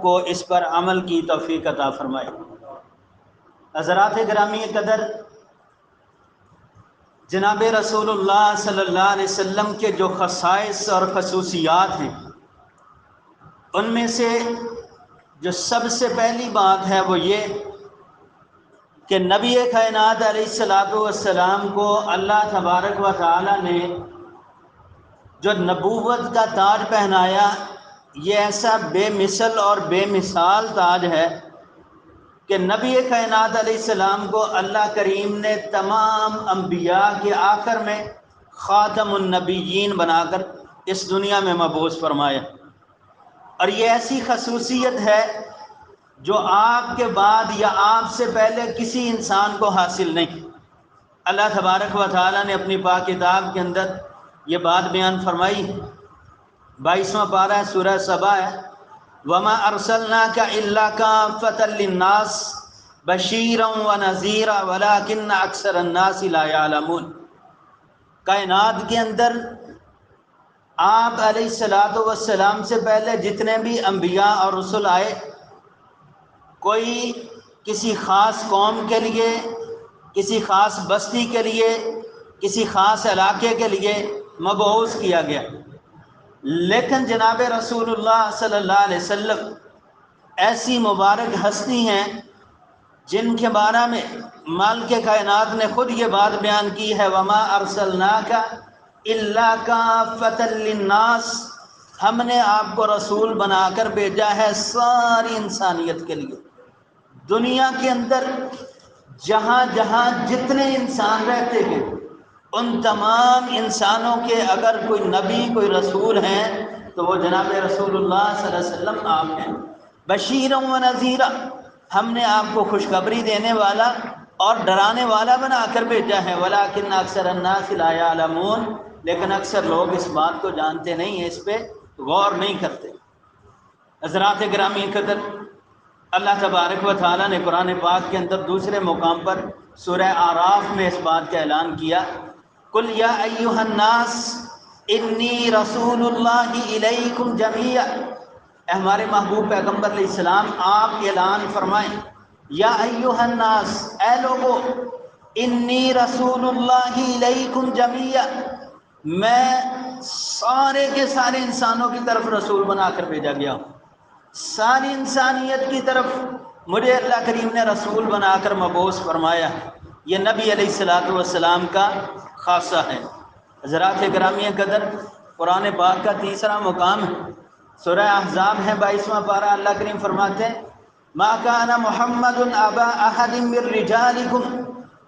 کو اس پر عمل کی توفیق عطا فرمائے۔ حضرات گرامی قدر، جناب رسول اللہ صلی اللہ علیہ وسلم کے جو خصائص اور خصوصیات ہیں، ان میں سے جو سب سے پہلی بات ہے وہ یہ کہ نبی کائنات علیہ الصلوۃ والسلام کو اللہ تبارک و تعالی نے جو نبوت کا تاج پہنایا، یہ ایسا بے مثل اور بے مثال تاج ہے کہ نبی کائنات علیہ السلام کو اللہ کریم نے تمام انبیاء کے آخر میں خاتم النبیین بنا کر اس دنیا میں مبعوث فرمایا۔ اور یہ ایسی خصوصیت ہے جو آپ کے بعد یا آپ سے پہلے کسی انسان کو حاصل نہیں۔ اللہ تبارک و تعالیٰ نے اپنی پاک کتاب کے اندر یہ بات بیان فرمائی، 22واں پارہ ہے، سورہ سبا ہے، وَمَا أَرْسَلْنَاكَ إِلَّا كَافَّةً لِلنَّاسِ بَشِيرًا وَنَذِيرًا وَلَكِنَّ أَكْثَرَ النَّاسِ لَا يَعْلَمُونَ۔ کائنات کے اندر آپ علیہ الصلوۃ والسلام سے پہلے جتنے بھی انبیاء اور رسل آئے، کوئی کسی خاص قوم کے لیے، کسی خاص بستی کے لیے، کسی خاص علاقے کے لیے مبعوث کیا گیا، لیکن جناب رسول اللہ صلی اللہ علیہ وسلم ایسی مبارک ہستی ہیں جن کے بارے میں مالک کائنات نے خود یہ بات بیان کی ہے، وَمَا أَرْسَلْنَاكَ إِلَّا كَافَّةً لِلنَّاسِ، ہم نے آپ کو رسول بنا کر بھیجا ہے ساری انسانیت کے لیے۔ دنیا کے اندر جہاں جہاں جتنے انسان رہتے ہیں، ان تمام انسانوں کے اگر کوئی نبی کوئی رسول ہیں تو وہ جناب رسول اللہ صلی اللہ علیہ وسلم آپ ہیں۔ بشیرا و نذیرا، ہم نے آپ کو خوشخبری دینے والا اور ڈرانے والا بنا کر بھیجا ہے، ولیکن اکثر الناس لا یعلمون، لیکن اکثر لوگ اس بات کو جانتے نہیں ہیں، اس پہ غور نہیں کرتے۔ حضرات گرامی قدر، اللہ تبارک و تعالیٰ نے قرآن پاک کے اندر دوسرے مقام پر سورہ اعراف میں اس بات کا اعلان کیا، قل یا ایھا الناس انی رسول اللہ الیکم جمیعا، اے ہمارے محبوب پیغمبر علیہ السلام آپ اعلان فرمائیں، یا ایھا الناس، اے لوگو، انی رسول اللہ الیکم جمیعا، میں سارے کے سارے انسانوں کی طرف رسول بنا کر بھیجا گیا ہوں، ساری انسانیت کی طرف مجھے اللہ کریم نے رسول بنا کر مبعوث فرمایا۔ یہ نبی علیہ الصلوۃ والسلام کا خاصہ ہے۔ حضرات گرامی قدر، قرآن پاک کا تیسرا مقام ہے، سورہ احزاب ہے، 22واں پارہ، اللہ کریم فرماتے ہیں، ما کان محمد ابا احد من رجالکم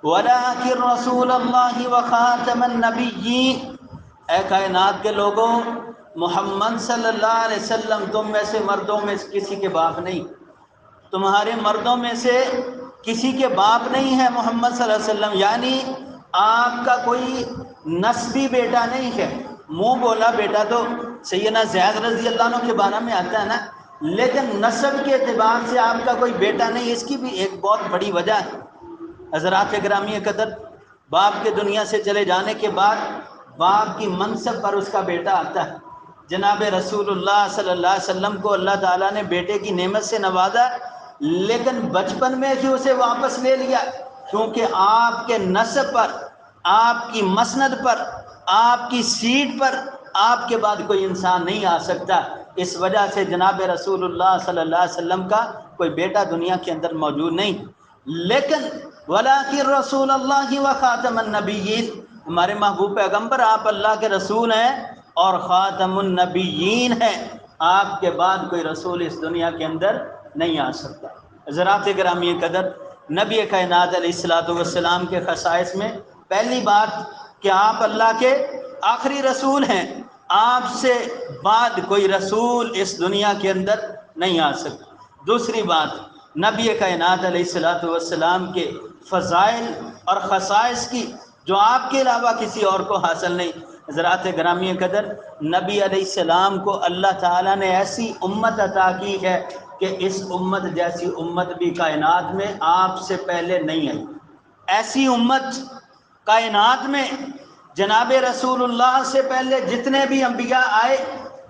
ولکن رسول اللہ وخاتم النبیین، اے کائنات کے لوگوں، محمد صلی اللہ علیہ وسلم تم میں سے مردوں میں کسی کے باپ نہیں، تمہارے مردوں میں سے کسی کے باپ نہیں ہے محمد صلی اللہ علیہ وسلم، یعنی آپ کا کوئی نسبی بیٹا نہیں ہے۔ منہ بولا بیٹا تو سیدنا زید رضی اللہ عنہ کے بارے میں آتا ہے نا، لیکن نسب کے اعتبار سے آپ کا کوئی بیٹا نہیں، اس کی بھی ایک بہت بڑی وجہ ہے۔ حضرات گرامی قدر، باپ کے دنیا سے چلے جانے کے بعد باپ کی منصب پر اس کا بیٹا آتا ہے۔ جناب رسول اللہ صلی اللہ علیہ وسلم کو اللہ تعالیٰ نے بیٹے کی نعمت سے نوازا، لیکن بچپن میں ہی اسے واپس لے لیا، کیونکہ آپ کے نسب پر، آپ کی مسند پر، آپ کی سیٹ پر آپ کے بعد کوئی انسان نہیں آ سکتا۔ اس وجہ سے جناب رسول اللہ صلی اللہ علیہ وسلم کا کوئی بیٹا دنیا کے اندر موجود نہیں، لیکن ولیکن رسول اللہ و خاتم النبیین، ہمارے محبوب پیغمبر آپ اللہ کے رسول ہیں اور خاتم النبیین ہیں، آپ کے بعد کوئی رسول اس دنیا کے اندر نہیں آ سکتا۔ حضرات گرامی قدر، نبی کائنات علیہ الصلوۃ والسلام کے خصائص میں پہلی بات کہ آپ اللہ کے آخری رسول ہیں، آپ سے بعد کوئی رسول اس دنیا کے اندر نہیں آ سکتا۔ دوسری بات، نبی کائنات علیہ الصلوۃ والسلام کے فضائل اور خصائص کی جو آپ کے علاوہ کسی اور کو حاصل نہیں۔ حضرات گرامی قدر، نبی علیہ السلام کو اللہ تعالیٰ نے ایسی امت عطا کی ہے کہ اس امت جیسی امت بھی کائنات میں آپ سے پہلے نہیں آئی۔ ایسی امت کائنات میں جناب رسول اللہ سے پہلے جتنے بھی انبیاء آئے،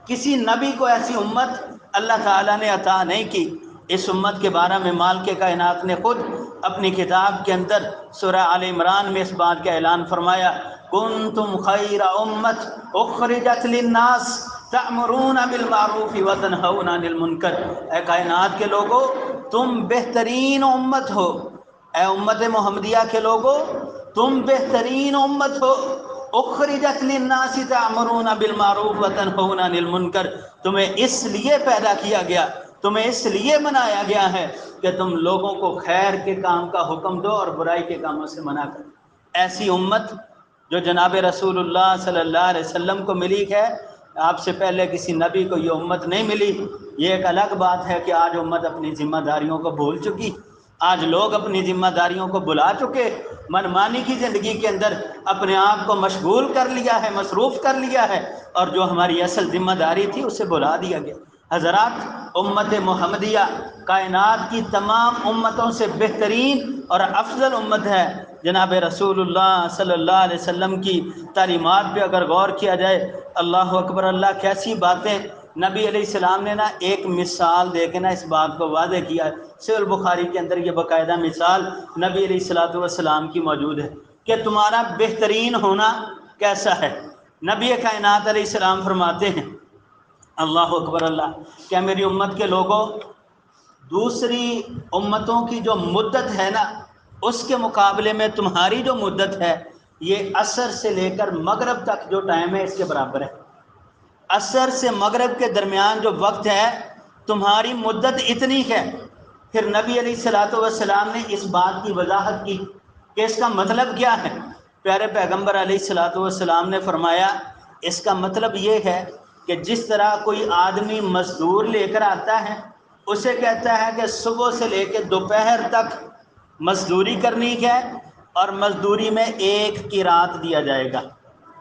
کسی نبی کو ایسی امت اللہ تعالیٰ نے عطا نہیں کی۔ اس امت کے بارے میں مالک کائنات نے خود اپنی کتاب کے اندر سورہ آل عمران میں اس بات کا اعلان فرمایا، کنتم خیر امت اخرجت للناس تأمرون بالمعروف وتنہون عن المنکر۔ اے کائنات کے لوگو، تم بہترین امت ہو۔ اے امت محمدیہ کے لوگو، تم بہترین امت ہو۔ اخرجت للناس تأمرون بالمعروف وتنہون عن المنکر، تمہیں اس لیے پیدا کیا گیا، تمہیں اس لیے بنایا گیا ہے کہ تم لوگوں کو خیر کے کام کا حکم دو اور برائی کے کاموں سے منع کرو۔ ایسی امت جو جناب رسول اللہ صلی اللہ علیہ وسلم کو ملی ہے، آپ سے پہلے کسی نبی کو یہ امت نہیں ملی۔ یہ ایک الگ بات ہے کہ آج امت اپنی ذمہ داریوں کو بھول چکی، آج لوگ اپنی ذمہ داریوں کو بھلا چکے، منمانی کی زندگی کے اندر اپنے آپ کو مشغول کر لیا ہے، مصروف کر لیا ہے، اور جو ہماری اصل ذمہ داری تھی اسے بھلا دیا گیا۔ حضرات، امت محمدیہ کائنات کی تمام امتوں سے بہترین اور افضل امت ہے۔ جناب رسول اللہ صلی اللہ علیہ وسلم کی تعلیمات پہ اگر غور کیا جائے، اللہ اکبر اللہ، کیسی باتیں نبی علیہ السلام نے ایک مثال دے کے اس بات کو واضح کیا ہے۔ صحیح البخاری کے اندر یہ باقاعدہ مثال نبی علیہ السلام کی موجود ہے کہ تمہارا بہترین ہونا کیسا ہے۔ نبی کائنات علیہ السلام فرماتے ہیں، اللہ اکبر اللہ، کیا میری امت کے لوگوں، دوسری امتوں کی جو مدت ہے اس کے مقابلے میں تمہاری جو مدت ہے یہ عصر سے لے کر مغرب تک جو ٹائم ہے اس کے برابر ہے۔ عصر سے مغرب کے درمیان جو وقت ہے تمہاری مدت اتنی ہے۔ پھر نبی علیہ السلام نے اس بات کی وضاحت کی کہ اس کا مطلب کیا ہے۔ پیارے پیغمبر علیہ السلام نے فرمایا، اس کا مطلب یہ ہے کہ جس طرح کوئی آدمی مزدور لے کر آتا ہے، اسے کہتا ہے کہ صبح سے لے کے دوپہر تک مزدوری کرنی ہے اور مزدوری میں ایک کی رات دیا جائے گا،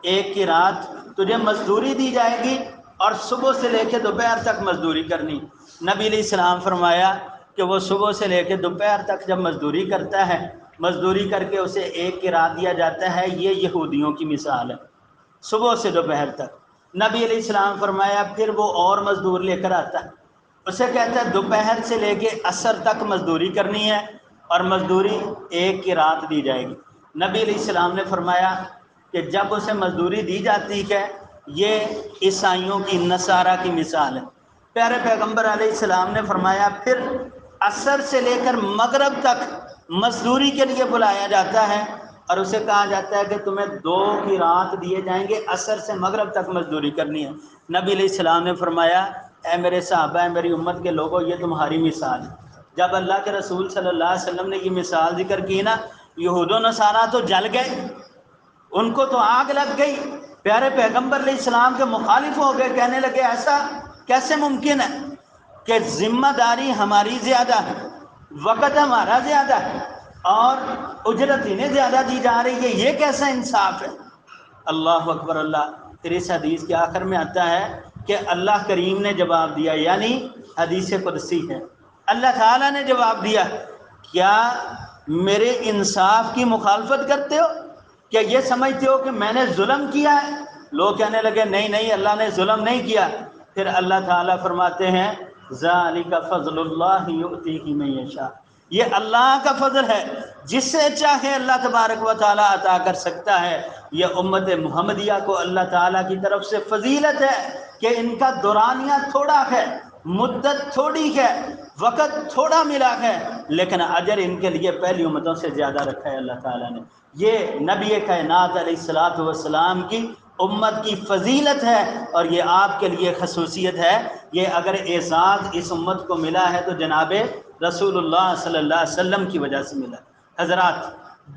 ایک کی رات تجھے مزدوری دی جائے گی اور صبح سے لے کے دوپہر تک مزدوری کرنی۔ نبی علیہ السلام فرمایا کہ وہ صبح سے لے کے دوپہر تک جب مزدوری کرتا ہے، مزدوری کر کے اسے ایک کی رات دیا جاتا ہے، یہ یہودیوں کی مثال ہے، صبح سے دوپہر تک۔ نبی علیہ السلام فرمایا پھر وہ اور مزدور لے کر آتا ہے، اسے کہتا ہے دوپہر سے لے کے عصر تک مزدوری کرنی ہے اور مزدوری ایک کی رات دی جائے گی۔ نبی علیہ السلام نے فرمایا کہ جب اسے مزدوری دی جاتی ہے، یہ عیسائیوں کی، نصارہ کی مثال ہے۔ پیارے پیغمبر علیہ السلام نے فرمایا پھر عصر سے لے کر مغرب تک مزدوری کے لیے بلایا جاتا ہے اور اسے کہا جاتا ہے کہ تمہیں 2 کی رات دیے جائیں گے، عصر سے مغرب تک مزدوری کرنی ہے۔ نبی علیہ السلام نے فرمایا، اے میرے صحابہ، اے میری امت کے لوگوں، یہ تمہاری مثال ہے۔ جب اللہ کے رسول صلی اللہ علیہ وسلم نے یہ مثال ذکر کی یہود و نصارہ تو جل گئے، ان کو تو آگ لگ گئی، پیارے پیغمبر علیہ السلام کے مخالف ہو گئے، کہنے لگے ایسا کیسے ممکن ہے کہ ذمہ داری ہماری زیادہ ہے، وقت ہمارا زیادہ ہے اور اجرت انہیں زیادہ دی جا رہی ہے، یہ کیسا انصاف ہے۔ اللہ اکبر اللہ۔ پھر اس حدیث کے آخر میں آتا ہے کہ اللہ کریم نے جواب دیا، یعنی حدیث قدسی ہے، اللہ تعالیٰ نے جواب دیا، کیا میرے انصاف کی مخالفت کرتے ہو؟ کیا یہ سمجھتے ہو کہ میں نے ظلم کیا ہے؟ لوگ کہنے لگے نہیں نہیں، اللہ نے ظلم نہیں کیا۔ پھر اللہ تعالیٰ فرماتے ہیں، ذالک فضل اللہ یؤتیہ من یشاء، یہ اللہ کا فضل ہے، جسے چاہے اللہ تبارک و تعالیٰ عطا کر سکتا ہے۔ یہ امت محمدیہ کو اللہ تعالیٰ کی طرف سے فضیلت ہے کہ ان کا دورانیہ تھوڑا ہے، مدت تھوڑی ہے، وقت تھوڑا ملا ہے، لیکن اجر ان کے لیے پہلی امتوں سے زیادہ رکھا ہے اللہ تعالیٰ نے۔ یہ نبی کائنات علیہ السلام کی امت کی فضیلت ہے اور یہ آپ کے لیے خصوصیت ہے۔ یہ اگر اعزاز اس امت کو ملا ہے تو جناب رسول اللہ صلی اللہ علیہ وسلم کی وجہ سے ملا۔ حضرات،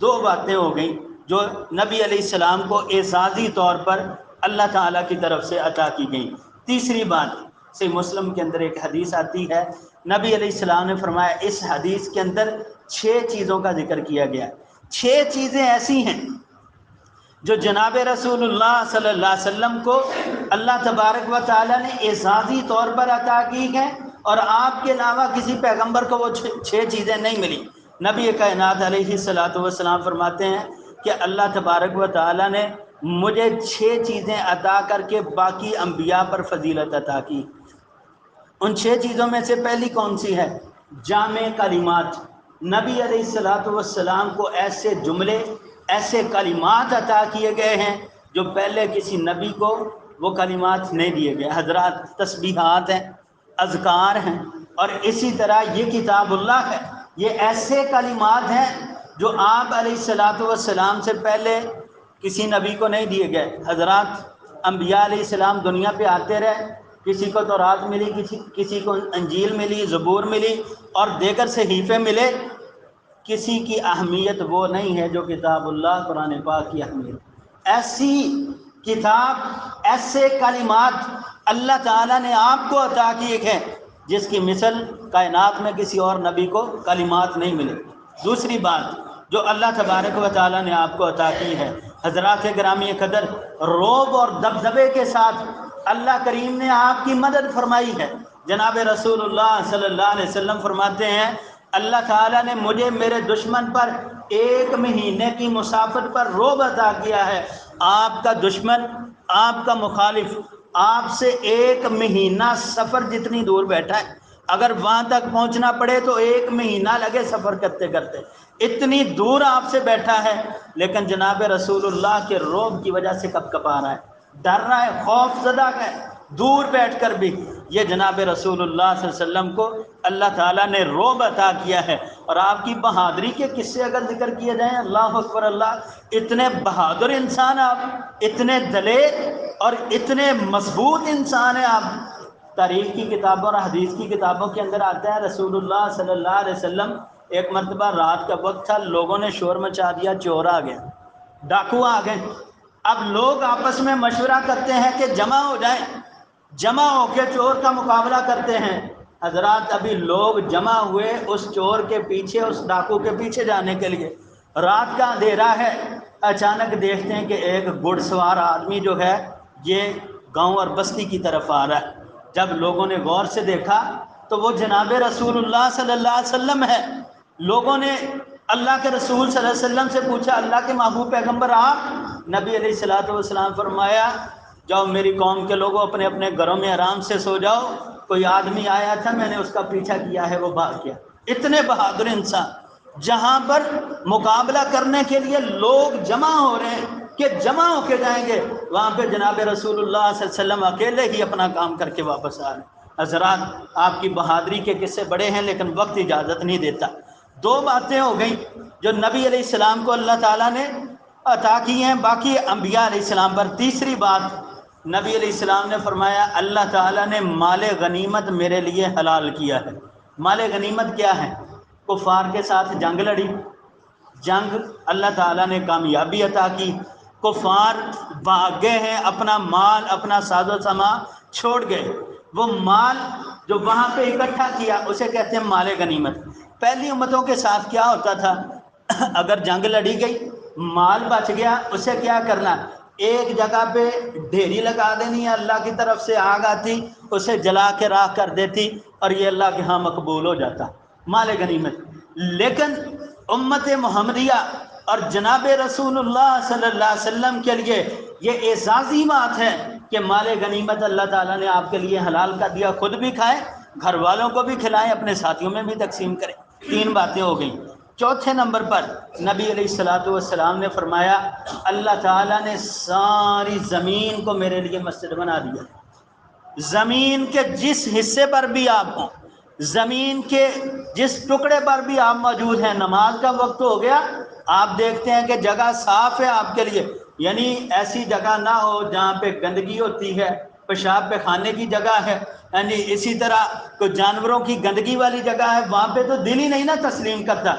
2 باتیں ہو گئیں جو نبی علیہ السلام کو اعزازی طور پر اللہ تعالیٰ کی طرف سے عطا کی گئیں۔ تیسری بات، صحیح مسلم کے اندر ایک حدیث آتی ہے، نبی علیہ السلام نے فرمایا، اس حدیث کے اندر 6 چیزوں کا ذکر کیا گیا۔ 6 چیزیں ایسی ہیں جو جناب رسول اللہ صلی اللہ علیہ وسلم کو اللہ تبارک و تعالیٰ نے اعزازی طور پر عطا کی ہیں اور آپ کے علاوہ کسی پیغمبر کو وہ 6 چیزیں نہیں ملی۔ نبی کائنات علیہ السلام فرماتے ہیں کہ اللہ تبارک و تعالیٰ نے مجھے 6 چیزیں عطا کر کے باقی انبیاء پر فضیلت عطا کی۔ ان 6 چیزوں میں سے پہلی کون سی ہے؟ جامع کلمات۔ نبی علیہ الصلوۃ والسلام کو ایسے جملے، ایسے کلمات عطا کیے گئے ہیں جو پہلے کسی نبی کو وہ کلمات نہیں دیے گئے۔ حضرات، تسبیحات ہیں، اذکار ہیں، اور اسی طرح یہ کتاب اللہ ہے، یہ ایسے کلمات ہیں جو آپ علیہ الصلوۃ والسلام سے پہلے کسی نبی کو نہیں دیے گئے۔ حضرات، انبیاء علیہ السلام دنیا پہ آتے رہے، کسی کو تورات ملی، کسی کو انجیل ملی، زبور ملی، اور دیگر صحیفے ملے۔ کسی کی اہمیت وہ نہیں ہے جو کتاب اللہ قرآن پاک کی اہمیت۔ ایسی کتاب، ایسے کلمات اللہ تعالیٰ نے آپ کو عطا کیے ہیں جس کی مثل کائنات میں کسی اور نبی کو کلمات نہیں ملے۔ دوسری بات جو اللہ تبارک و تعالیٰ نے آپ کو عطا کی ہے، حضرات گرامی قدر، رعب اور دبدبے کے ساتھ اللہ کریم نے آپ کی مدد فرمائی ہے۔ جناب رسول اللہ صلی اللہ علیہ وسلم فرماتے ہیں، اللہ تعالیٰ نے مجھے میرے دشمن پر 1 مہینے کی مسافت پر رعب عطا کیا ہے۔ آپ کا دشمن، آپ کا مخالف آپ سے 1 مہینہ سفر جتنی دور بیٹھا ہے، اگر وہاں تک پہنچنا پڑے تو 1 مہینہ لگے سفر کرتے کرتے، اتنی دور آپ سے بیٹھا ہے، لیکن جناب رسول اللہ کے رعب کی وجہ سے کب کپا رہا ہے، ڈر رہا ہے، خوف زدہ ہے، دور بیٹھ کر بھی۔ یہ جناب رسول اللہ صلی اللہ علیہ وسلم کو اللہ تعالیٰ نے رعب عطا کیا ہے۔ اور آپ کی بہادری کے قصے اگر ذکر کیے جائیں، اللہ اکبر اللہ، اتنے بہادر انسان آپ، اتنے دلیر اور اتنے مضبوط انسان ہیں آپ۔ تاریخ کی کتابوں اور حدیث کی کتابوں کے اندر آتا ہے، رسول اللہ صلی اللہ علیہ وسلم ایک مرتبہ رات کا وقت تھا، لوگوں نے شور مچا دیا، چور آ گئے، ڈاکو آ گئے۔ اب لوگ آپس میں مشورہ کرتے ہیں کہ جمع ہو جائیں، جمع ہو کے چور کا مقابلہ کرتے ہیں۔ حضرات، ابھی لوگ جمع ہوئے اس چور کے پیچھے، اس ڈاکو کے پیچھے جانے کے لیے، رات کا اندھیرا ہے، اچانک دیکھتے ہیں کہ ایک گھڑ سوار آدمی جو ہے یہ گاؤں اور بستی کی طرف آ رہا ہے۔ جب لوگوں نے غور سے دیکھا تو وہ جناب رسول اللہ صلی اللہ علیہ وسلم ہے۔ لوگوں نے اللہ کے رسول صلی اللہ علیہ وسلم سے پوچھا، اللہ کے محبوب پیغمبر آپ؟ نبی علیہ الصلوۃ والسلام فرمایا، جاؤ میری قوم کے لوگوں، اپنے اپنے گھروں میں آرام سے سو جاؤ، کوئی آدمی آیا تھا، میں نے اس کا پیچھا کیا ہے، وہ بھاگ گیا۔ اتنے بہادر انسان، جہاں پر مقابلہ کرنے کے لیے لوگ جمع ہو رہے ہیں کہ جمع ہو کے جائیں گے، وہاں پہ جناب رسول اللہ صلی اللہ علیہ وسلم اکیلے ہی اپنا کام کر کے واپس آ رہے ہیں۔ حضرات، آپ کی بہادری کے قصے بڑے ہیں لیکن وقت اجازت نہیں دیتا۔ 2 باتیں ہو گئیں جو نبی علیہ السلام کو اللہ تعالیٰ نے عطا کی ہیں باقی انبیاء علیہ السلام پر۔ تیسری بات، نبی علیہ السلام نے فرمایا، اللہ تعالیٰ نے مال غنیمت میرے لیے حلال کیا ہے۔ مال غنیمت کیا ہے؟ کفار کے ساتھ جنگ لڑی، جنگ اللہ تعالیٰ نے کامیابی عطا کی، کفار بھاگ گئے ہیں، اپنا مال، اپنا ساز و سامان چھوڑ گئے، وہ مال جو وہاں پہ اکٹھا کیا اسے کہتے ہیں مال غنیمت۔ پہلی امتوں کے ساتھ کیا ہوتا تھا، اگر جنگ لڑی گئی، مال بچ گیا، اسے کیا کرنا، ایک جگہ پہ ڈھیری لگا دینی ہے، اللہ کی طرف سے آگ آتی، اسے جلا کے راکھ کر دیتی، اور یہ اللہ کے ہاں مقبول ہو جاتا، مال غنیمت۔ لیکن امت محمدیہ اور جناب رسول اللہ صلی اللہ علیہ وسلم کے لیے یہ اعزازی بات ہے کہ مال غنیمت اللہ تعالیٰ نے آپ کے لیے حلال کر دیا، خود بھی کھائیں، گھر والوں کو بھی کھلائیں، اپنے ساتھیوں میں بھی تقسیم کریں۔ 3 باتیں ہو گئیں۔ چوتھے نمبر پر نبی علیہ الصلوۃ والسلام نے فرمایا، اللہ تعالیٰ نے ساری زمین کو میرے لیے مسجد بنا دیا۔ زمین کے جس حصے پر بھی آپ ہوں، زمین کے جس ٹکڑے پر بھی آپ موجود ہیں، نماز کا وقت ہو گیا، آپ دیکھتے ہیں کہ جگہ صاف ہے آپ کے لیے، یعنی ایسی جگہ نہ ہو جہاں پہ گندگی ہوتی ہے، پیشاب پہ کھانے کی جگہ ہے، یعنی اسی طرح کوئی جانوروں کی گندگی والی جگہ ہے، وہاں پہ تو دل ہی نہیں نا تسلیم کرتا۔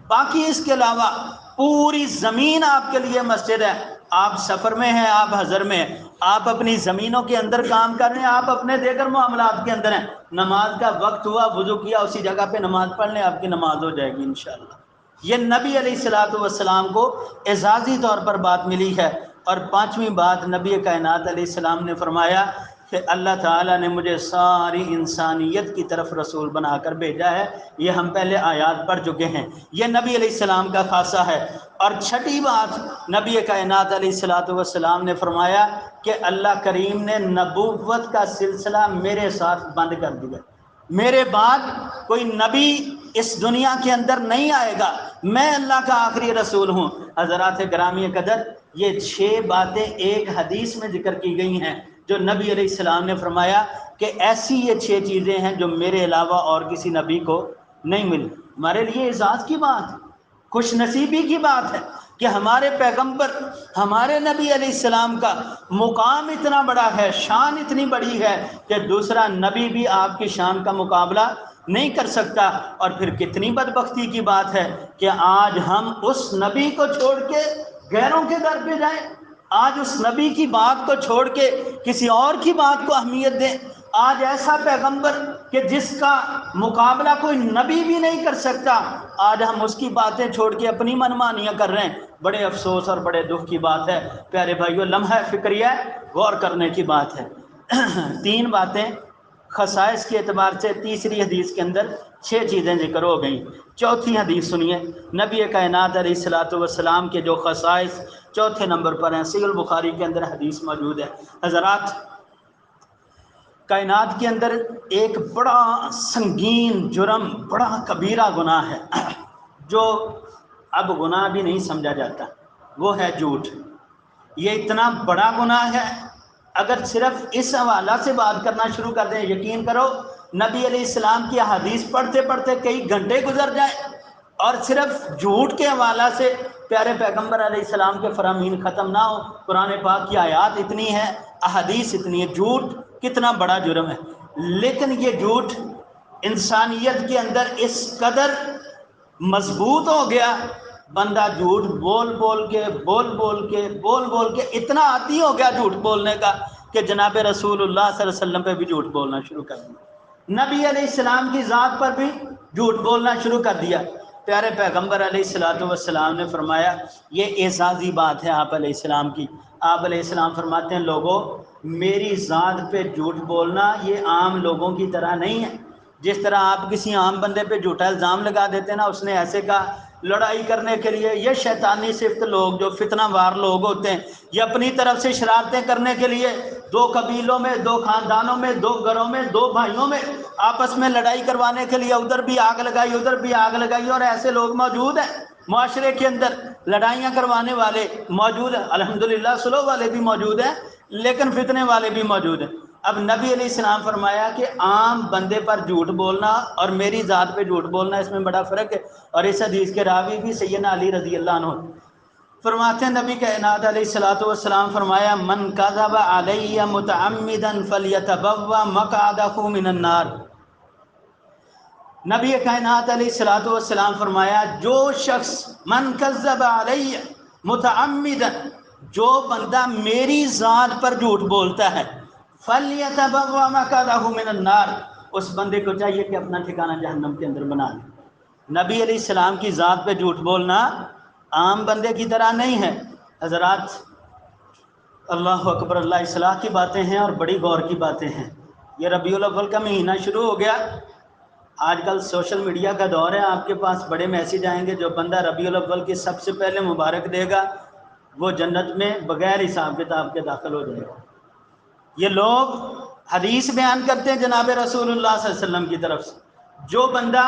باقی اس کے علاوہ پوری زمین آپ کے لیے مسجد ہے۔ آپ سفر میں ہیں، آپ حضر میں ہیں، آپ اپنی زمینوں کے اندر کام کر رہے ہیں، آپ اپنے دیگر معاملات کے اندر ہیں، نماز کا وقت ہوا، وضو کیا، اسی جگہ پہ نماز پڑھ لیں، آپ کی نماز ہو جائے گی انشاءاللہ۔ یہ نبی علیہ الصلوۃ والسلام کو اعزازی طور پر بات ملی ہے۔ اور 5ویں بات، نبی کائنات علیہ السلام نے فرمایا کہ اللہ تعالیٰ نے مجھے ساری انسانیت کی طرف رسول بنا کر بھیجا ہے۔ یہ ہم پہلے آیات پڑھ چکے ہیں، یہ نبی علیہ السلام کا خاصہ ہے۔ اور 6ٹھی بات، نبی کائنات علیہ الصلوۃ والسلام نے فرمایا کہ اللہ کریم نے نبوت کا سلسلہ میرے ساتھ بند کر دیا۔ میرے بعد کوئی نبی اس دنیا کے اندر نہیں آئے گا، میں اللہ کا آخری رسول ہوں۔ حضرات گرامی قدر، یہ 6 باتیں ایک حدیث میں ذکر کی گئی ہیں جو نبی علیہ السلام نے فرمایا کہ ایسی یہ 6 چیزیں ہیں جو میرے علاوہ اور کسی نبی کو نہیں ملی۔ ہمارے لیے اعزاز کی بات ہے، خوش نصیبی کی بات ہے کہ ہمارے پیغمبر، ہمارے نبی علیہ السلام کا مقام اتنا بڑا ہے، شان اتنی بڑی ہے کہ دوسرا نبی بھی آپ کی شان کا مقابلہ نہیں کر سکتا۔ اور پھر کتنی بدبختی کی بات ہے کہ آج ہم اس نبی کو چھوڑ کے غیروں کے در پہ جائیں، آج اس نبی کی بات کو چھوڑ کے کسی اور کی بات کو اہمیت دیں۔ آج ایسا پیغمبر کہ جس کا مقابلہ کوئی نبی بھی نہیں کر سکتا، آج ہم اس کی باتیں چھوڑ کے اپنی منمانیاں کر رہے ہیں، بڑے افسوس اور بڑے دکھ کی بات ہے۔ پیارے بھائیو، لمحہ فکریہ غور کرنے کی بات ہے۔ 3 باتیں خصائص کے اعتبار سے تیسری حدیث کے اندر 6 چیزیں ذکر ہو گئیں۔ چوتھی حدیث سنیے، نبی کائنات علیہ الصلوۃ والسلام کے جو خصائص چوتھے نمبر پر ہیں، صحیح البخاری کے اندر حدیث موجود ہے۔ حضرات، کائنات کے اندر ایک بڑا سنگین جرم، بڑا کبیرہ گناہ ہے جو اب گناہ بھی نہیں سمجھا جاتا، وہ ہے جھوٹ۔ یہ اتنا بڑا گناہ ہے، اگر صرف اس حوالہ سے بات کرنا شروع کر دیں، یقین کرو نبی علیہ السلام کی حدیث پڑھتے پڑھتے کئی گھنٹے گزر جائیں اور صرف جھوٹ کے حوالہ سے پیارے پیغمبر علیہ السلام کے فرامین ختم نہ ہو۔ قرآن پاک کی آیات اتنی ہے، احادیث اتنی ہے، جھوٹ کتنا بڑا جرم ہے۔ لیکن یہ جھوٹ انسانیت کے اندر اس قدر مضبوط ہو گیا، بندہ جھوٹ بول بول کے اتنا عادی ہو گیا جھوٹ بولنے کا کہ جناب رسول اللہ صلی اللہ علیہ وسلم پہ بھی جھوٹ بولنا شروع کر دیا، نبی علیہ السلام کی ذات پر بھی جھوٹ بولنا شروع کر دیا۔ پیارے پیغمبر علیہ الصلوۃ والسلام نے فرمایا، یہ اعزازی بات ہے آپ علیہ السلام کی۔ آپ علیہ السلام فرماتے ہیں، لوگوں میری ذات پہ جھوٹ بولنا یہ عام لوگوں کی طرح نہیں ہے۔ جس طرح آپ کسی عام بندے پہ جھوٹا الزام لگا دیتے ہیں نا، اس نے ایسے کہا، لڑائی کرنے کے لیے یہ شیطانی صفت لوگ جو فتنہ وار لوگ ہوتے ہیں، یہ اپنی طرف سے شرارتیں کرنے کے لیے 2 قبیلوں میں، 2 خاندانوں میں، 2 گھروں میں، 2 بھائیوں میں آپس میں لڑائی کروانے کے لیے ادھر بھی آگ لگائی ادھر بھی آگ لگائی، اور ایسے لوگ موجود ہیں معاشرے کے اندر، لڑائیاں کروانے والے موجود ہیں، الحمدللہ سلو والے بھی موجود ہیں، لیکن فتنے والے بھی موجود ہیں۔ اب نبی علیہ السلام فرمایا کہ عام بندے پر جھوٹ بولنا اور میری ذات پہ جھوٹ بولنا، اس میں بڑا فرق ہے۔ اور اس حدیث کے راوی بھی سیدنا علی رضی اللہ عنہ فرماتے ہیں، نبی کائنات علیہ الصلوۃ والسلام فرمایا، من کذب علی متعمدا فلیتبوأ مقعدہ من النار۔ نبی کائنات علیہ الصلوۃ والسلام فرمایا، جو شخص من کذب علی متعمدا، جو بندہ میری ذات پر جھوٹ بولتا ہے، فلیتبوأ مقعدہ من النار، اس بندے کو چاہیے کہ اپنا ٹھکانہ جہنم کے اندر بنا لے۔ نبی علیہ السلام کی ذات پہ جھوٹ بولنا عام بندے کی طرح نہیں ہے۔ حضرات، اللہ اکبر، اللہ اصلاح کی باتیں ہیں اور بڑی غور کی باتیں ہیں۔ یہ ربیع الاول کا مہینہ شروع ہو گیا، آج کل سوشل میڈیا کا دور ہے، آپ کے پاس بڑے میسیج آئیں گے، جو بندہ ربیع الاول کی سب سے پہلے مبارک دے گا وہ جنت میں بغیر حساب کتاب کے داخل ہو جائے گا۔ یہ لوگ حدیث بیان کرتے ہیں جناب رسول اللہ صلی اللہ علیہ وسلم کی طرف سے، جو بندہ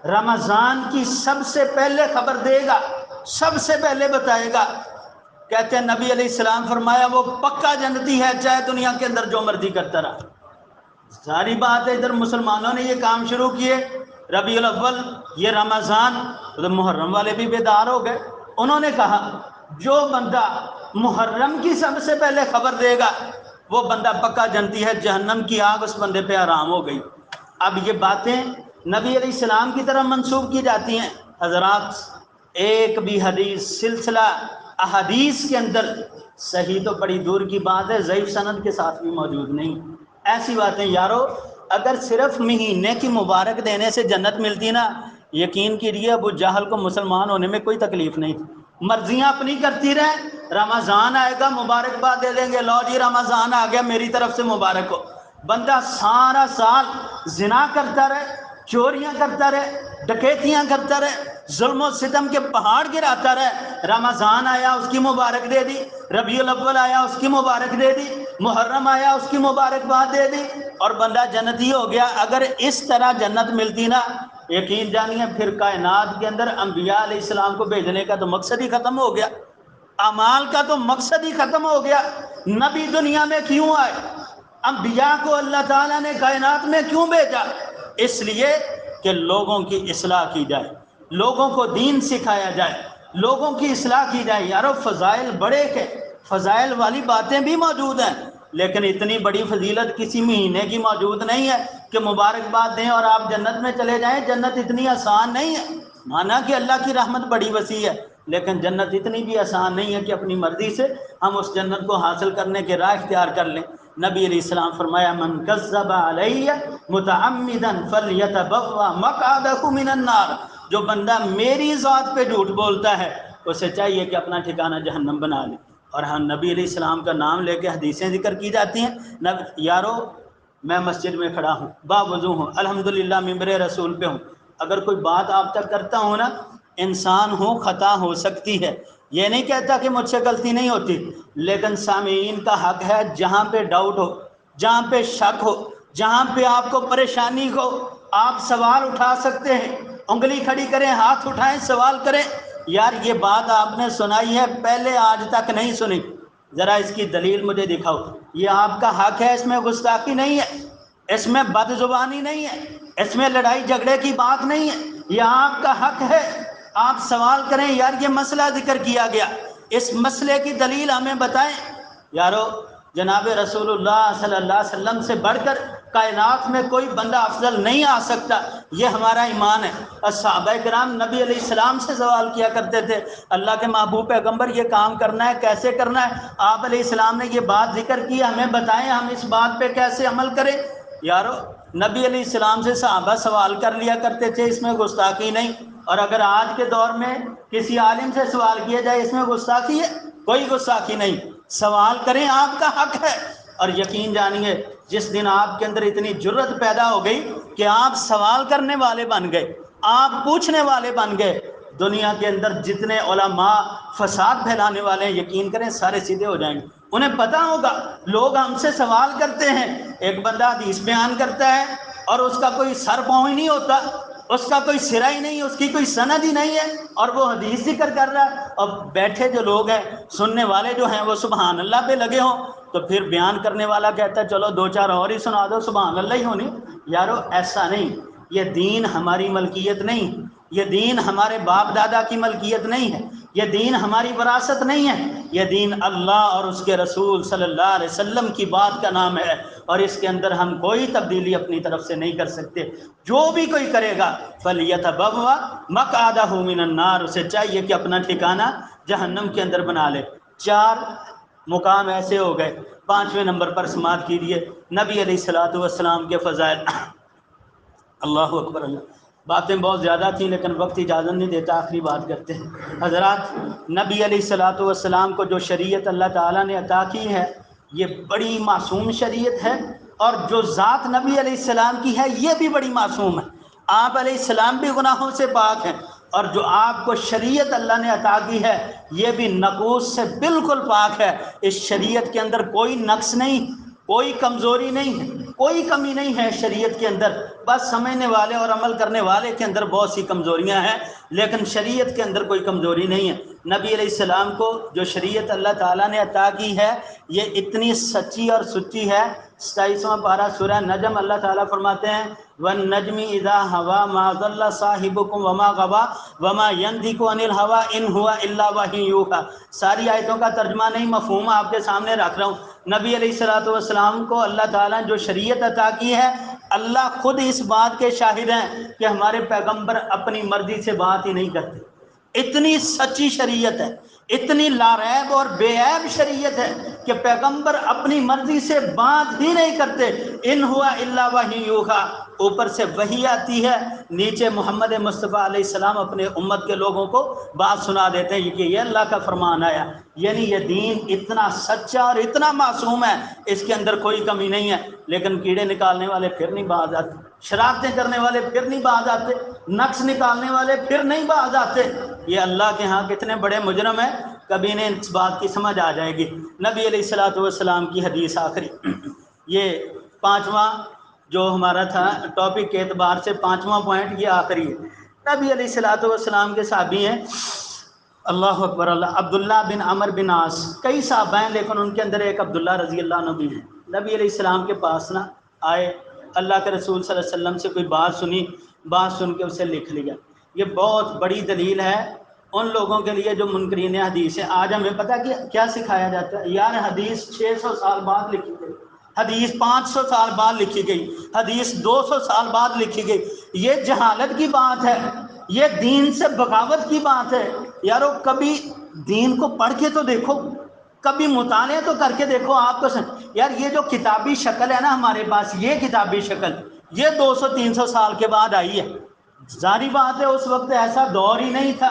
رمضان کی سب سے پہلے خبر دے گا، سب سے پہلے بتائے گا، کہتے ہیں نبی علیہ السلام فرمایا وہ پکا جنتی ہے، چاہے دنیا کے اندر جو مرضی کرتا رہا۔ ساری بات ہے، ادھر مسلمانوں نے یہ کام شروع کیے، ربیع الاول، یہ رمضان، ادھر محرم والے بھی بیدار ہو گئے، انہوں نے کہا جو بندہ محرم کی سب سے پہلے خبر دے گا وہ بندہ پکا جنتی ہے، جہنم کی آگ اس بندے پہ حرام ہو گئی۔ اب یہ باتیں نبی علیہ السلام کی طرف منسوب کی جاتی ہیں۔ حضرات، ایک بھی حدیث سلسلہ احادیث کے اندر صحیح تو بڑی دور کی بات ہے، ضعیف سند کے ساتھ بھی موجود نہیں۔ ایسی باتیں یارو، اگر صرف مہینے کی مبارک دینے سے جنت ملتی نا، یقین کیجیے ابو جہل کو مسلمان ہونے میں کوئی تکلیف نہیں تھی، مرضیاں اپنی کرتی رہیں، رمضان آئے گا مبارکباد دے دیں گے، لو جی رمضان آ گیا میری طرف سے مبارک ہو۔ بندہ سارا سال زنا کرتا رہے، چوریاں کرتا رہے، ڈکیتیاں کرتا رہے، ظلم و ستم کے پہاڑ گراتا رہے، رمضان آیا اس کی مبارک دے دی، ربیع الاول آیا اس کی مبارک دے دی، محرم آیا اس کی مبارکباد دے دی اور بندہ جنتی ہو گیا۔ اگر اس طرح جنت ملتی نا، یقین جانیے پھر کائنات کے اندر انبیاء علیہ السلام کو بھیجنے کا تو مقصد ہی ختم ہو گیا، اعمال کا تو مقصد ہی ختم ہو گیا۔ نبی دنیا میں کیوں آئے؟ انبیاء کو اللہ تعالیٰ نے کائنات میں کیوں بھیجا؟ اس لیے کہ لوگوں کی اصلاح کی جائے، لوگوں کو دین سکھایا جائے، لوگوں کی اصلاح کی جائے۔ یارو فضائل بڑے کے فضائل والی باتیں بھی موجود ہیں، لیکن اتنی بڑی فضیلت کسی مہینے کی موجود نہیں ہے کہ مبارکباد دیں اور آپ جنت میں چلے جائیں۔ جنت اتنی آسان نہیں ہے، مانا کہ اللہ کی رحمت بڑی وسیع ہے، لیکن جنت اتنی بھی آسان نہیں ہے کہ اپنی مرضی سے ہم اس جنت کو حاصل کرنے کے راہ اختیار کر لیں۔ نبی علیہ السلام فرمایا من کذب علی متعمدا فلیتبوأ مقعدہ من النار، جو بندہ میری ذات پہ جھوٹ بولتا ہے اسے چاہیے کہ اپنا ٹھکانہ جہنم بنا لے۔ اور ہاں نبی علیہ السلام کا نام لے کے حدیثیں ذکر کی جاتی ہیں۔ یارو میں مسجد میں کھڑا ہوں، باوضو ہوں، الحمدللہ ممبر رسول پہ ہوں، اگر کوئی بات آپ تک کرتا ہوں نا، انسان ہوں، خطا ہو سکتی ہے، یہ نہیں کہتا کہ مجھ سے غلطی نہیں ہوتی، لیکن سامعین کا حق ہے جہاں پہ ڈاؤٹ ہو، جہاں پہ شک ہو، جہاں پہ آپ کو پریشانی ہو، آپ سوال اٹھا سکتے ہیں، انگلی کھڑی کریں، ہاتھ اٹھائیں، سوال کریں۔ یار یہ بات آپ نے سنائی ہے، پہلے آج تک نہیں سنی، ذرا اس کی دلیل مجھے دکھاؤ۔ یہ آپ کا حق ہے، اس میں گستاخی نہیں ہے، اس میں بد زبانی نہیں ہے، اس میں لڑائی جھگڑے کی بات نہیں ہے، یہ آپ کا حق ہے، آپ سوال کریں۔ یار یہ مسئلہ ذکر کیا گیا، اس مسئلے کی دلیل ہمیں بتائیں۔ یارو جناب رسول اللہ صلی اللہ علیہ وسلم سے بڑھ کر کائنات میں کوئی بندہ افضل نہیں آ سکتا، یہ ہمارا ایمان ہے۔ صحابہ کرام نبی علیہ السلام سے سوال کیا کرتے تھے، اللہ کے محبوب پیغمبر یہ کام کرنا ہے، کیسے کرنا ہے؟ آپ علیہ السلام نے یہ بات ذکر کی، ہمیں بتائیں ہم اس بات پہ کیسے عمل کریں۔ یارو نبی علیہ السلام سے صحابہ سوال کر لیا کرتے تھے، اس میں گستاخی نہیں۔ اور اگر آج کے دور میں کسی عالم سے سوال کیا جائے، اس میں گستاخی ہے؟ کوئی گستاخی نہیں، سوال کریں، آپ کا حق ہے۔ اور یقین جانیے جس دن آپ کے اندر اتنی جرت پیدا ہو گئی کہ آپ سوال کرنے والے بن گئے، آپ پوچھنے والے بن گئے، دنیا کے اندر جتنے علماء فساد پھیلانے والے ہیں یقین کریں سارے سیدھے ہو جائیں گے۔ انہیں پتہ ہوگا لوگ ہم سے سوال کرتے ہیں، ایک بندہ حدیث بیان کرتا ہے اور اس کا کوئی سر پاؤں ہی نہیں ہوتا، اس کا کوئی سرا ہی نہیں، اس کی کوئی سند ہی نہیں ہے، اور وہ حدیث ذکر کر رہا ہے، اور بیٹھے جو لوگ ہیں سننے والے جو ہیں وہ سبحان اللہ پہ لگے ہوں، تو پھر بیان کرنے والا کہتا ہے چلو دو چار اور ہی سنا دو، سبحان اللہ ہی ہونی۔ یارو ایسا نہیں، یہ دین ہماری ملکیت نہیں، یہ دین ہمارے باپ دادا کی ملکیت نہیں ہے، یہ دین ہماری وراثت نہیں ہے، یہ دین اللہ اور اس کے رسول صلی اللہ علیہ وسلم کی بات کا نام ہے، اور اس کے اندر ہم کوئی تبدیلی اپنی طرف سے نہیں کر سکتے۔ جو بھی کوئی کرے گا فَلْيَتَبَوَّأْ مَقْعَدَهُ مِنَ النَّارِ، اسے چاہیے کہ اپنا ٹھکانہ جہنم کے اندر بنا لے۔ 4 مقام ایسے ہو گئے۔ 5ویں نمبر پر سماعت کیجیے نبی علیہ الصلوۃ والسلام کے فضائل۔ اللہ اکبر اللہ، باتیں بہت زیادہ تھیں لیکن وقت اجازت نہیں دیتا، آخری بات کرتے ہیں۔ حضرات نبی علیہ الصلوۃ والسلام کو جو شریعت اللہ تعالیٰ نے عطا کی ہے یہ بڑی معصوم شریعت ہے، اور جو ذات نبی علیہ السلام کی ہے یہ بھی بڑی معصوم ہے۔ آپ علیہ السلام بھی گناہوں سے پاک ہیں، اور جو آپ کو شریعت اللہ نے عطا کی ہے یہ بھی نقوص سے بالکل پاک ہے۔ اس شریعت کے اندر کوئی نقص نہیں، کوئی کمزوری نہیں ہے، کوئی کمی نہیں ہے شریعت کے اندر، بس سمجھنے والے اور عمل کرنے والے کے اندر بہت سی کمزوریاں ہیں، لیکن شریعت کے اندر کوئی کمزوری نہیں ہے۔ نبی علیہ السلام کو جو شریعت اللہ تعالیٰ نے عطا کی ہے یہ اتنی سچی اور سچی ہے۔ 27واں پارہ سورہ نجم اللہ تعالیٰ فرماتے ہیں وَالنَّجْمِ إِذَا هَوَىٰ مَا ضَلَّ صَاحِبُكُمْ وَمَا غَوَىٰ وَمَا يَنطِقُ عَنِ الْهَوَىٰ إِنْ هُوَ إِلَّا وَحْيٌ يُوحَىٰ۔ ساری آیتوں کا ترجمہ نہیں، مفہوم آپ کے سامنے رکھ رہا ہوں۔ نبی علیہ الصلوۃ والسلام کو اللہ تعالیٰ جو شریعت عطا کی ہے، اللہ خود اس بات کے شاہد ہیں کہ ہمارے پیغمبر اپنی مرضی سے بات ہی نہیں کرتے۔ اتنی سچی شریعت ہے، اتنی لاریب اور بے عیب شریعت ہے کہ پیغمبر اپنی مرضی سے بات ہی نہیں کرتے۔ ان ہوا الا وحی یوحیٰ، اوپر سے وحی آتی ہے، نیچے محمد مصطفیٰ علیہ السلام اپنے امت کے لوگوں کو بات سنا دیتے ہیں کہ یہ اللہ کا فرمان آیا۔ یعنی یہ دین اتنا سچا اور اتنا معصوم ہے، اس کے اندر کوئی کمی نہیں ہے، لیکن کیڑے نکالنے والے پھر نہیں باز آتے، شرارتیں کرنے والے پھر نہیں باز آتے، نقص نکالنے والے پھر نہیں باز آتے۔ یہ اللہ کے ہاں کتنے بڑے مجرم ہیں کبھی انہیں اس بات کی سمجھ آ جائے گی۔ نبی علیہ الصلوۃ والسلام کی حدیث آخری، یہ پانچواں جو ہمارا تھا ٹاپک کے اعتبار سے پانچواں پوائنٹ یہ آخری ہے۔ نبی علیہ الصلوۃ والسلام کے صحابی ہیں، اللہ اکبر اللہ، عبداللہ بن عمر بن عاص، کئی صحابہ ہیں لیکن ان کے اندر ایک عبداللہ رضی اللہ عنہ بھی ہیں۔ نبی علیہ السلام کے پاس نہ آئے، اللہ کے رسول صلی اللہ علیہ وسلم سے کوئی بات سنی، بات سن کے اسے لکھ لیا۔ یہ بہت بڑی دلیل ہے ان لوگوں کے لیے جو منکرین حدیث ہیں۔ آج ہمیں پتہ کہ کیا سکھایا جاتا ہے، یار حدیث 600 سال بعد لکھی گئی، حدیث 500 سال بعد لکھی گئی، حدیث 200 سال بعد لکھی گئی۔ یہ جہالت کی بات ہے، یہ دین سے بغاوت کی بات ہے۔ یارو کبھی دین کو پڑھ کے تو دیکھو، کبھی مطالعہ تو کر کے دیکھو۔ آپ کو یار یہ جو کتابی شکل ہے نا ہمارے پاس، یہ کتابی شکل یہ 200-300 سال کے بعد آئی ہے۔ ظاہری بات ہے اس وقت ایسا دور ہی نہیں تھا،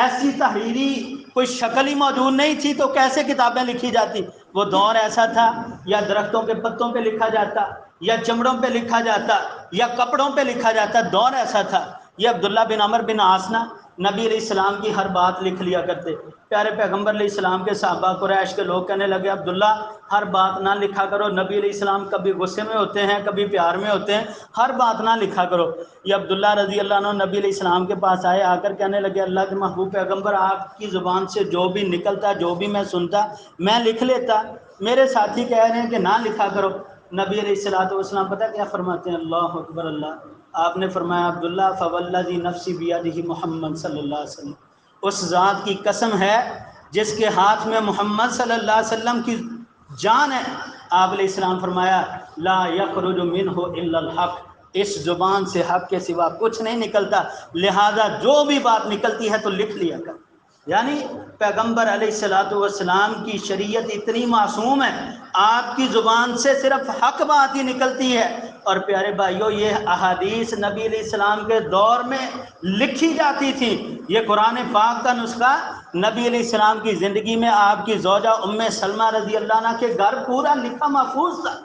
ایسی تحریری کوئی شکل ہی موجود نہیں تھی، تو کیسے کتابیں لکھی جاتی؟ وہ دور ایسا تھا یا درختوں کے پتوں پہ لکھا جاتا، یا چمڑوں پہ لکھا جاتا، یا کپڑوں پہ لکھا جاتا، دور ایسا تھا۔ یہ عبداللہ بن عمر بن عاص نا نبی علیہ السلام کی ہر بات لکھ لیا کرتے۔ پیارے پیغمبر علیہ السلام کے صحابہ قریش کے لوگ کہنے لگے عبداللہ ہر بات نہ لکھا کرو، نبی علیہ السلام کبھی غصے میں ہوتے ہیں کبھی پیار میں ہوتے ہیں، ہر بات نہ لکھا کرو۔ یہ عبداللہ رضی اللہ عنہ نبی علیہ السلام کے پاس آئے، آ کر کہنے لگے اللہ کے محبوب پیغمبر آپ کی زبان سے جو بھی نکلتا، جو بھی میں سنتا میں لکھ لیتا، میرے ساتھی کہہ رہے ہیں کہ نہ لکھا کرو۔ نبی علیہ الصلوۃ والسلام پتہ کیا فرماتے ہیں؟ اللہ اکبر اللہ، آپ نے فرمایا عبداللہ فوالذی نفسی بیدہ محمد صلی اللہ علیہ وسلم، اس ذات کی قسم ہے جس کے ہاتھ میں محمد صلی اللہ علیہ وسلم کی جان ہے۔ آپ علیہ السلام فرمایا لا یخرج منہ الا الحق، اس زبان سے حق کے سوا کچھ نہیں نکلتا، لہذا جو بھی بات نکلتی ہے تو لکھ لیا کر۔ یعنی پیغمبر علیہ الصلوۃ والسلام کی شریعت اتنی معصوم ہے، آپ کی زبان سے صرف حق بات ہی نکلتی ہے۔ اور پیارے بھائیوں یہ احادیث نبی علیہ السلام کے دور میں لکھی جاتی تھی۔ یہ قرآن پاک کا نسخہ نبی علیہ السلام کی زندگی میں آپ کی زوجہ ام سلمہ رضی اللہ عنہ کے گھر پورا لکھا محفوظ تھا۔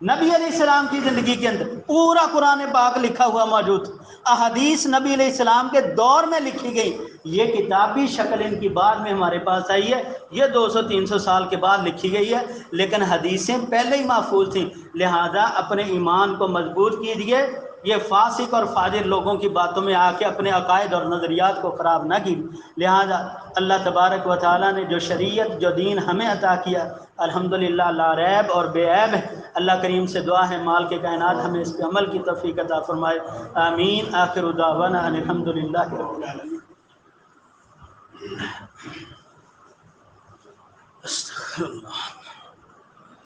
نبی علیہ السلام کی زندگی کے اندر پورا قرآن پاک لکھا ہوا موجود، احادیث نبی علیہ السلام کے دور میں لکھی گئی۔ یہ کتابی شکل ان کی بعد میں ہمارے پاس آئی ہے، یہ 200-300 سال کے بعد لکھی گئی ہے، لیکن حدیثیں پہلے ہی محفوظ تھیں۔ لہذا اپنے ایمان کو مضبوط کیجیے، یہ فاسق اور فاجر لوگوں کی باتوں میں آ کے اپنے عقائد اور نظریات کو خراب نہ کی۔ لہذا اللہ تبارک و تعالیٰ نے جو شریعت جو دین ہمیں عطا کیا الحمدللہ لا ریب اور بے عیب ہے۔ اللہ کریم سے دعا ہے مال کے کائنات ہمیں اس پہ عمل کی توفیق عطا فرمائے، آمین۔ آخر دعوانا ان الحمدللہ رب العالمین۔ استغفر اللہ۔